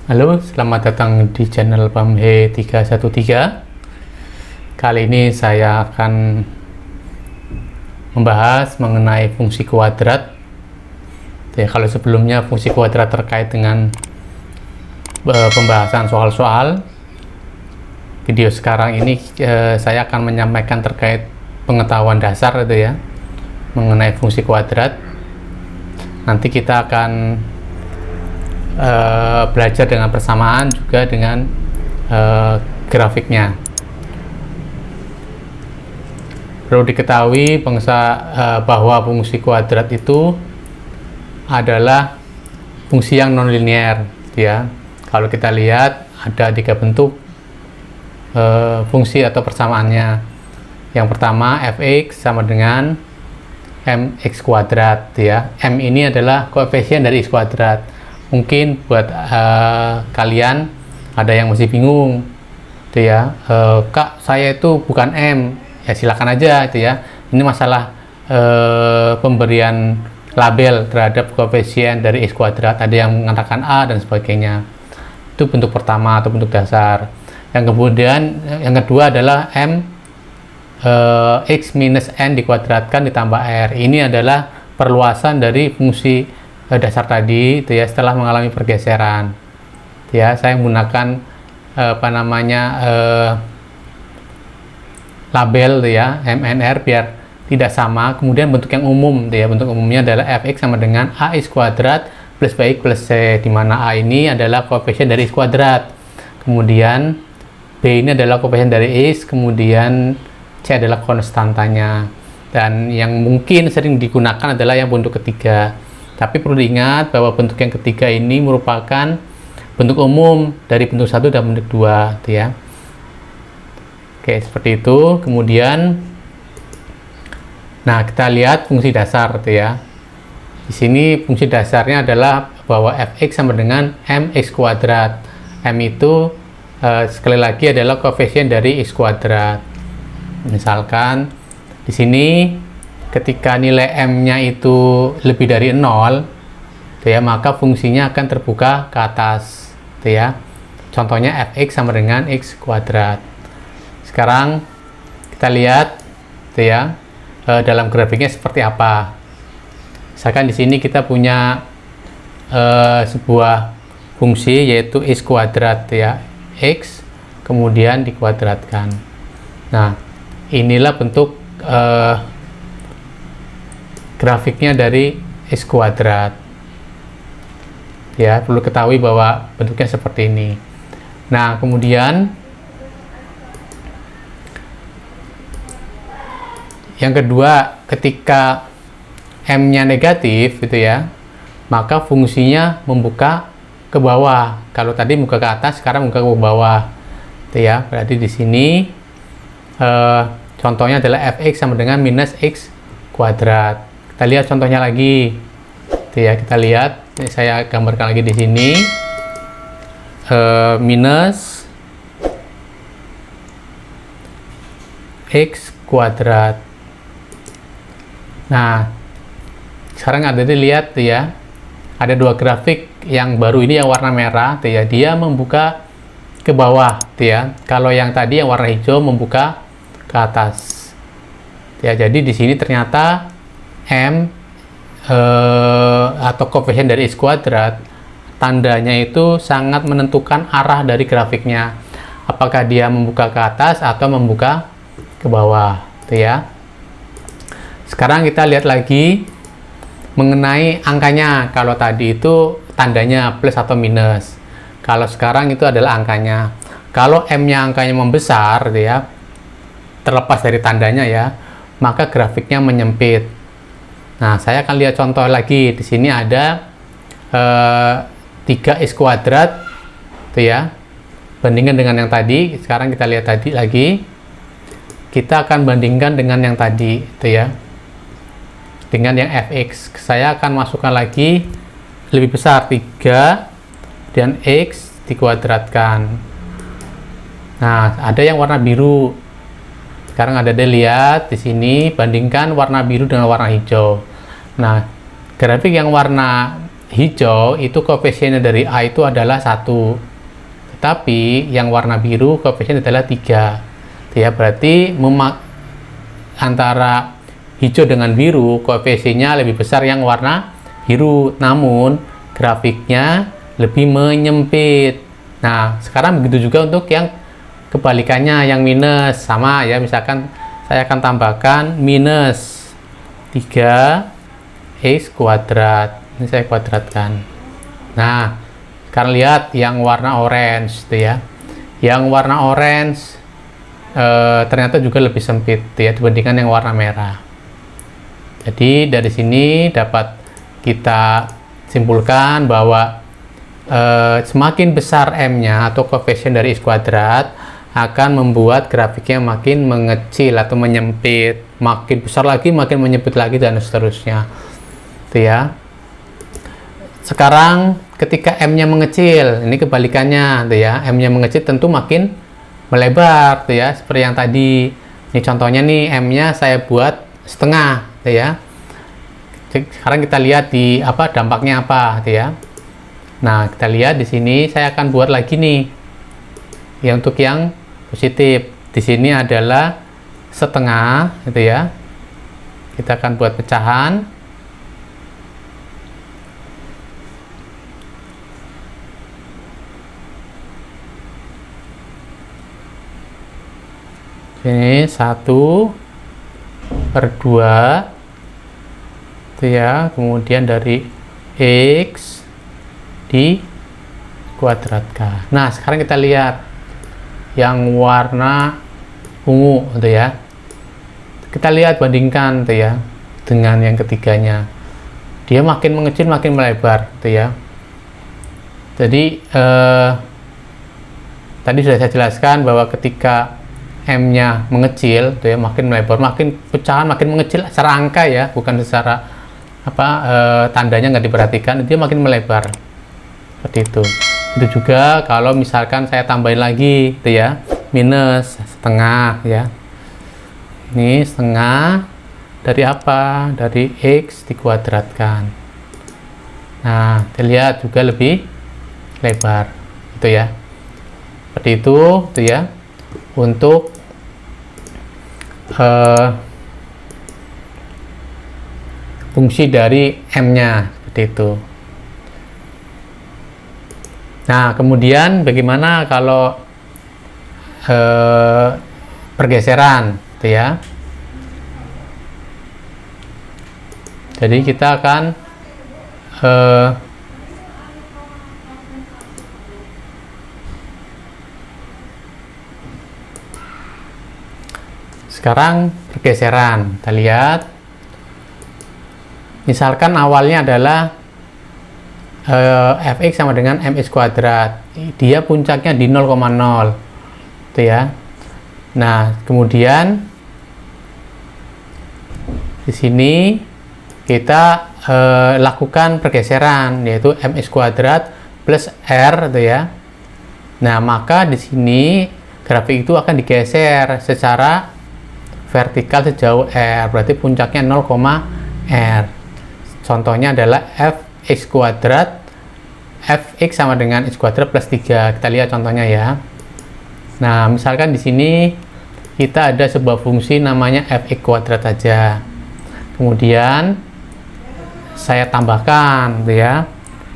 Halo, selamat datang di channel Pamhe 313. Kali ini saya akan membahas mengenai fungsi kuadrat. Ya, kalau sebelumnya fungsi kuadrat terkait dengan pembahasan soal-soal, video sekarang ini saya akan menyampaikan terkait pengetahuan dasar itu ya, mengenai fungsi kuadrat. Nanti kita akan belajar dengan persamaan juga dengan grafiknya. Perlu diketahui bahwa fungsi kuadrat itu adalah fungsi yang nonlinear ya. Kalau kita lihat ada tiga bentuk fungsi atau persamaannya. Yang pertama fx sama dengan mx kuadrat ya. M ini adalah koefisien dari x kuadrat. Mungkin buat kalian ada yang masih bingung itu ya, Kak saya itu bukan M, ya silakan aja itu ya. Ini masalah pemberian label terhadap koefisien dari x kuadrat, ada yang mengatakan A dan sebagainya. Itu bentuk pertama atau bentuk dasar. Yang kedua adalah M x minus n dikuadratkan ditambah R. Ini adalah perluasan dari fungsi dasar tadi itu ya, setelah mengalami pergeseran ya. Saya menggunakan label tuh ya, MNR biar tidak sama. Kemudian bentuk yang umum tuh ya, bentuk umumnya adalah fx sama dengan ax kuadrat plus bx plus c, di mana a ini adalah koefisien dari x kuadrat, kemudian b ini adalah koefisien dari x, kemudian c adalah konstantanya. Dan yang mungkin sering digunakan adalah yang bentuk ketiga. Tapi perlu diingat bahwa bentuk yang ketiga ini merupakan bentuk umum dari bentuk 1 dan bentuk 2 gitu ya. Oke, seperti itu. Kemudian nah, kita lihat fungsi dasar gitu ya. Di sini fungsi dasarnya adalah bahwa fx sama dengan mx kuadrat. M itu sekali lagi adalah koefisien dari x kuadrat. Misalkan di sini ketika nilai M-nya itu lebih dari 0 ya, maka fungsinya akan terbuka ke atas ya. Contohnya fx sama dengan x kuadrat. Sekarang kita lihat ya, dalam grafiknya seperti apa. Misalkan di sini kita punya sebuah fungsi yaitu x kuadrat ya, x kemudian dikuadratkan. Nah, inilah bentuk grafiknya dari x kuadrat ya. Perlu ketahui bahwa bentuknya seperti ini. Nah, kemudian yang kedua, ketika M-nya negatif gitu ya, maka fungsinya membuka ke bawah. Kalau tadi membuka ke atas, sekarang membuka ke bawah gitu ya. Berarti di sini contohnya adalah fx sama dengan minus x kuadrat. Kita lihat contohnya lagi, itu ya, kita lihat, saya gambarkan lagi di sini, minus x kuadrat. Nah, sekarang ada dilihat tuh ya, ada dua grafik yang baru ini yang warna merah, tuh ya, dia membuka ke bawah, tuh ya. Kalau yang tadi yang warna hijau membuka ke atas. Ya, jadi di sini ternyata M atau koefisien dari x kuadrat, tandanya itu sangat menentukan arah dari grafiknya. Apakah dia membuka ke atas atau membuka ke bawah, gitu ya. Sekarang kita lihat lagi mengenai angkanya. Kalau tadi itu tandanya plus atau minus. Kalau sekarang itu adalah angkanya. Kalau M-nya angkanya membesar, gitu ya, terlepas dari tandanya ya, maka grafiknya menyempit. Nah, saya akan lihat contoh lagi. Di sini ada 3x kuadrat itu ya, bandingkan dengan yang tadi. Sekarang kita lihat tadi lagi, kita akan bandingkan dengan yang tadi itu ya, dengan yang fx. Saya akan masukkan lagi lebih besar, 3 dan x dikuadratkan. Nah, ada yang warna biru. Sekarang ada dilihat di sini, bandingkan warna biru dengan warna hijau. Nah, grafik yang warna hijau itu koefisiennya dari A itu adalah 1, tetapi yang warna biru koefisiennya adalah 3. Ya, berarti antara hijau dengan biru koefisiennya lebih besar yang warna biru, namun grafiknya lebih menyempit. Nah, sekarang begitu juga untuk yang kebalikannya, yang minus, sama ya. Misalkan saya akan tambahkan minus 3x kuadrat. Ini saya kuadratkan. Nah, sekarang lihat yang warna orange, gitu ya. Yang warna orange ternyata juga lebih sempit, ya, dibandingkan yang warna merah. Jadi dari sini dapat kita simpulkan bahwa semakin besar M-nya atau koefisien dari x kuadrat akan membuat grafiknya makin mengecil atau menyempit, makin besar lagi, makin menyempit lagi, dan seterusnya. Itu ya. Sekarang ketika M-nya mengecil, ini kebalikannya, tuh ya. M-nya mengecil tentu makin melebar, tuh ya, seperti yang tadi. Ini contohnya nih, M-nya saya buat setengah, tuh ya. Sekarang kita lihat di dampaknya apa, tuh ya. Nah, kita lihat di sini saya akan buat lagi nih. Ya, untuk yang positif. Di sini adalah setengah, gitu ya. Kita akan buat pecahan. Ini 1/2, itu ya, kemudian dari x dikuadratkan. Nah, sekarang kita lihat yang warna ungu, itu ya. Kita lihat, bandingkan, itu ya, dengan yang ketiganya. Dia makin mengecil, makin melebar, itu ya. Jadi tadi sudah saya jelaskan bahwa ketika M-nya mengecil, tuh ya, makin melebar, makin pecahan, makin mengecil secara angka ya, bukan secara tandanya nggak diperhatikan, dia makin melebar seperti itu. Itu juga kalau misalkan saya tambahin lagi, tuh ya, minus setengah ya. Ini setengah dari apa? Dari x dikuadratkan. Nah, dilihat juga lebih lebar, itu ya. Seperti itu, tuh ya. Untuk fungsi dari M-nya, seperti itu. Nah, kemudian bagaimana kalau pergeseran, gitu ya. Jadi kita akan sekarang pergeseran, kita lihat. Misalkan awalnya adalah fx sama dengan mx kuadrat. Dia puncaknya di 0,0, itu ya. Nah, kemudian di sini kita lakukan pergeseran, yaitu mx kuadrat plus r, itu ya. Nah, maka di sini grafik itu akan digeser secara vertikal sejauh r, berarti puncaknya 0,r. Contohnya adalah fx kuadrat, fx sama dengan x kuadrat plus 3. Kita lihat contohnya ya. Nah, misalkan di sini kita ada sebuah fungsi namanya fx kuadrat saja. Kemudian saya tambahkan, gitu ya,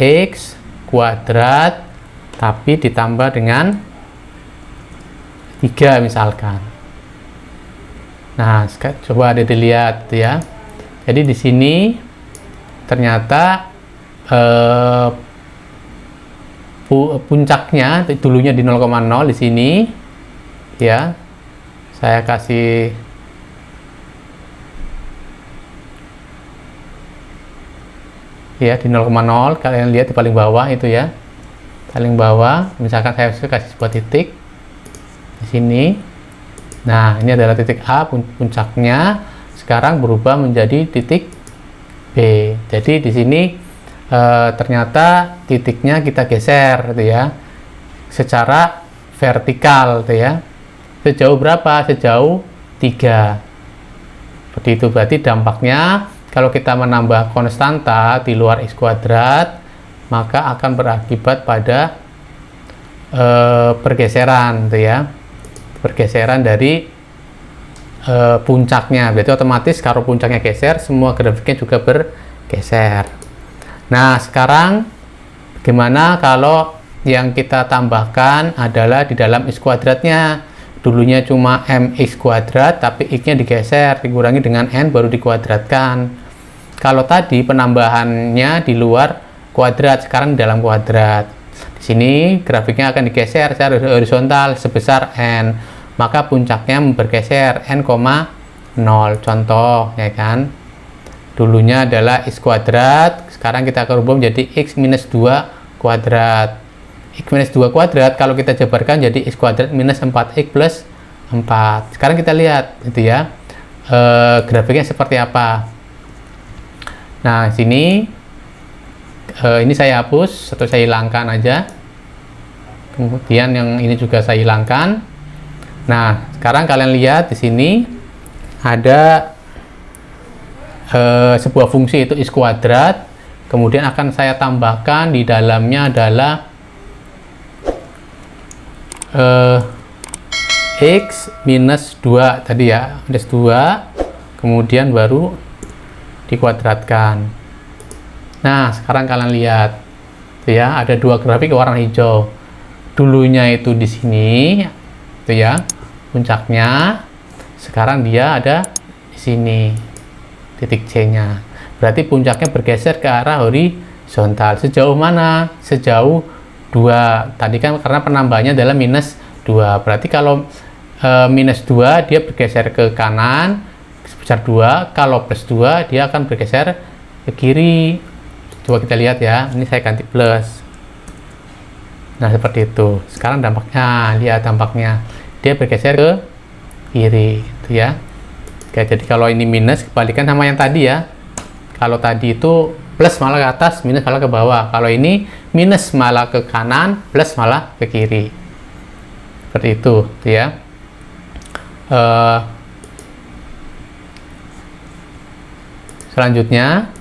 x kuadrat tapi ditambah dengan 3 misalkan. Nah, coba dilihat, gitu ya. Jadi di sini ternyata puncaknya dulunya di 0,0 di sini ya. Saya kasih ya di 0,0, kalian lihat di paling bawah itu ya. Paling bawah, misalkan saya kasih sebuah titik di sini. Nah, ini adalah titik A, puncaknya sekarang berubah menjadi titik B. Jadi di sini ternyata titiknya kita geser, gitu ya, secara vertikal, gitu ya. Sejauh berapa? Sejauh 3. Seperti itu. Berarti dampaknya kalau kita menambah konstanta di luar X kuadrat, maka akan berakibat pada pergeseran, gitu ya, pergeseran dari puncaknya. Berarti otomatis kalau puncaknya geser, semua grafiknya juga bergeser. Nah, sekarang gimana kalau yang kita tambahkan adalah di dalam X kuadratnya? Dulunya cuma mx kuadrat, tapi x-nya digeser, dikurangi dengan n, baru dikuadratkan. Kalau tadi penambahannya di luar kuadrat, sekarang di dalam kuadrat. Di sini grafiknya akan digeser secara horizontal sebesar n, maka puncaknya bergeser n, 0. Contoh, ya kan? Dulunya adalah x kuadrat, sekarang kita akan rubah menjadi x minus 2 kuadrat. X minus 2 kuadrat kalau kita jabarkan jadi x kuadrat minus 4x plus 4. Sekarang kita lihat, itu ya, grafiknya seperti apa. Nah, sini ini saya hapus atau saya hilangkan aja. Kemudian yang ini juga saya hilangkan. Nah, sekarang kalian lihat di sini ada sebuah fungsi itu x kuadrat. Kemudian akan saya tambahkan di dalamnya adalah x minus 2 tadi ya, minus 2, kemudian baru dikuadratkan. Nah, sekarang kalian lihat ya, ada dua grafik warna hijau. Dulunya itu di sini, itu ya, puncaknya. Sekarang dia ada di sini, titik C-nya. Berarti puncaknya bergeser ke arah horizontal. Sejauh mana? Sejauh 2. Tadi kan karena penambahannya adalah minus 2. Berarti kalau minus 2 dia bergeser ke kanan sebesar 2. Kalau plus 2 dia akan bergeser ke kiri. Coba kita lihat ya. Ini saya ganti plus. Nah, seperti itu. Sekarang dampaknya, lihat dampaknya. Dia bergeser ke kiri, itu ya. Oke, jadi kalau ini minus, kebalikan sama yang tadi ya. Kalau tadi itu plus malah ke atas, minus malah ke bawah. Kalau ini minus malah ke kanan, plus malah ke kiri. Seperti itu, ya. Selanjutnya,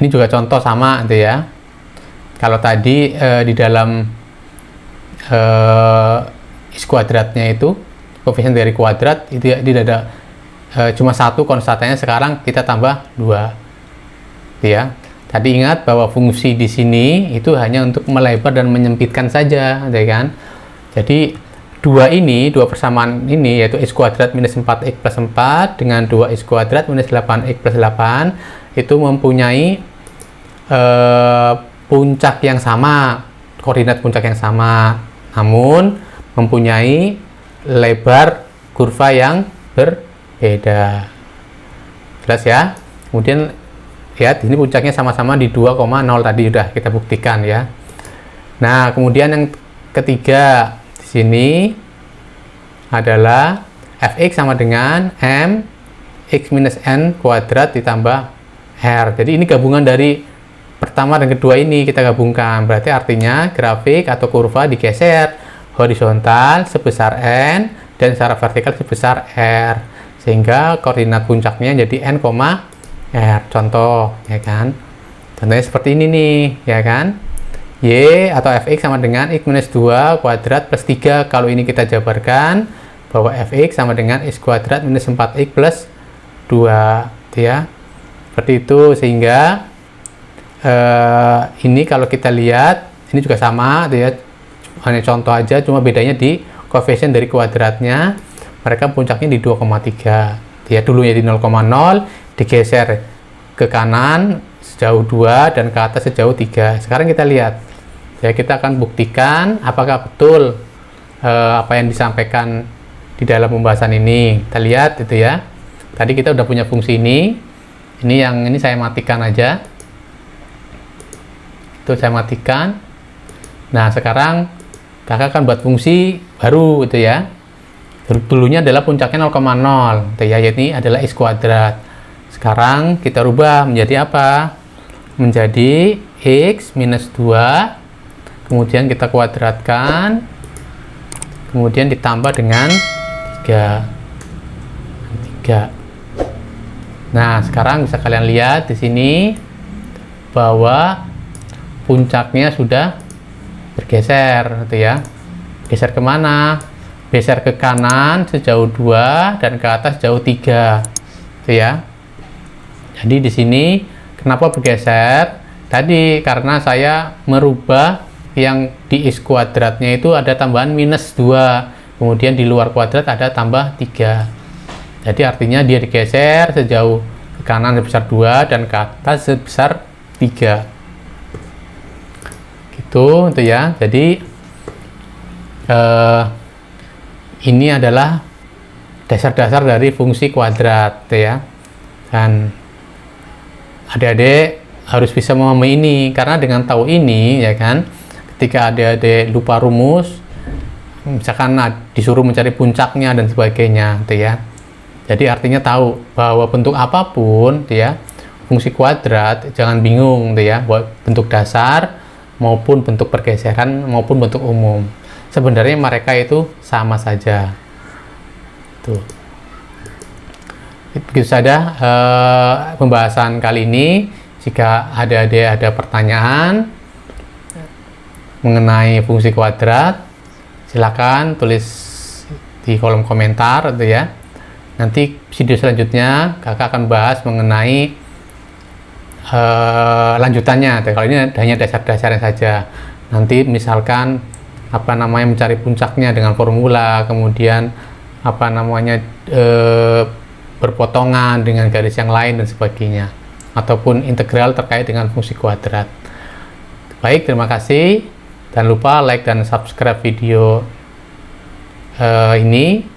ini juga contoh sama, itu ya. Kalau tadi di dalam X kuadratnya itu, koefisien dari kuadrat itu ya, tidak ada cuma satu konstantanya, sekarang kita tambah 2, ya. Tadi ingat bahwa fungsi di sini itu hanya untuk melebar dan menyempitkan saja, ya kan? Jadi dua persamaan ini yaitu x kuadrat minus 4x plus 4 dengan 2x kuadrat minus 8x plus 8 itu mempunyai puncak yang sama, koordinat puncak yang sama, namun mempunyai lebar kurva yang berbeda. Jelas ya? Kemudian lihat ini puncaknya sama-sama di 2,0 tadi sudah kita buktikan ya. Nah, kemudian yang ketiga di sini adalah fx sama dengan m x minus n kuadrat ditambah r. Jadi ini gabungan dari pertama dan kedua ini kita gabungkan. Berarti artinya grafik atau kurva digeser horizontal sebesar n dan secara vertikal sebesar r, sehingga koordinat puncaknya jadi n, r. Contoh, ya kan? Contohnya seperti ini nih, ya kan? Y atau fx sama dengan x minus 2 kuadrat plus 3. Kalau ini kita jabarkan bahwa fx sama dengan x kuadrat minus 4x plus 2, ya. Seperti itu, sehingga ini kalau kita lihat ini juga sama, ya. Hanya contoh aja, cuma bedanya di koefisien dari kuadratnya. Mereka puncaknya di 2,3. Ya, dulunya di 0,0 digeser ke kanan sejauh 2 dan ke atas sejauh 3. Sekarang kita lihat. Ya, kita akan buktikan apakah betul apa yang disampaikan di dalam pembahasan ini. Kita lihat itu ya. Tadi kita udah punya fungsi ini. Ini yang ini saya matikan aja. Itu saya matikan. Nah, sekarang kakak akan buat fungsi baru itu ya. Dulunya adalah puncaknya 0,0 itu ya, yaitu adalah x kuadrat. Sekarang kita rubah menjadi apa? Menjadi x minus 2, kemudian kita kuadratkan, kemudian ditambah dengan 3. 3. Nah, sekarang bisa kalian lihat di sini bahwa puncaknya sudah bergeser, gitu ya. Geser kemana? Geser ke kanan sejauh 2 dan ke atas jauh 3, gitu ya. Jadi di sini kenapa bergeser? Tadi karena saya merubah yang di X kuadratnya itu ada tambahan minus 2, kemudian di luar kuadrat ada tambah 3. Jadi artinya dia digeser sejauh ke kanan sebesar 2 dan ke atas sebesar 3. Gitu ya. Jadi ini adalah dasar-dasar dari fungsi kuadrat, ya. Dan adik-adik harus bisa memahami ini, karena dengan tahu ini, ya kan, ketika adik-adik lupa rumus, misalkan disuruh mencari puncaknya dan sebagainya, gitu ya. Jadi artinya tahu bahwa bentuk apapun, gitu ya, fungsi kuadrat, jangan bingung, gitu ya, buat bentuk dasar maupun bentuk pergeseran maupun bentuk umum. Sebenarnya mereka itu sama saja. Tuh. Begitu saja pembahasan kali ini. Jika ada pertanyaan mengenai fungsi kuadrat, silakan tulis di kolom komentar, gitu ya. Nanti video selanjutnya kakak akan bahas mengenai lanjutannya. Kalau ini hanya dasar-dasarnya saja. Nanti misalkan mencari puncaknya dengan formula, kemudian berpotongan dengan garis yang lain dan sebagainya, ataupun integral terkait dengan fungsi kuadrat. Baik, terima kasih. Jangan lupa like dan subscribe video ini.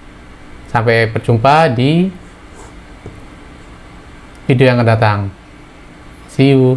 Sampai berjumpa di video yang akan datang. See you.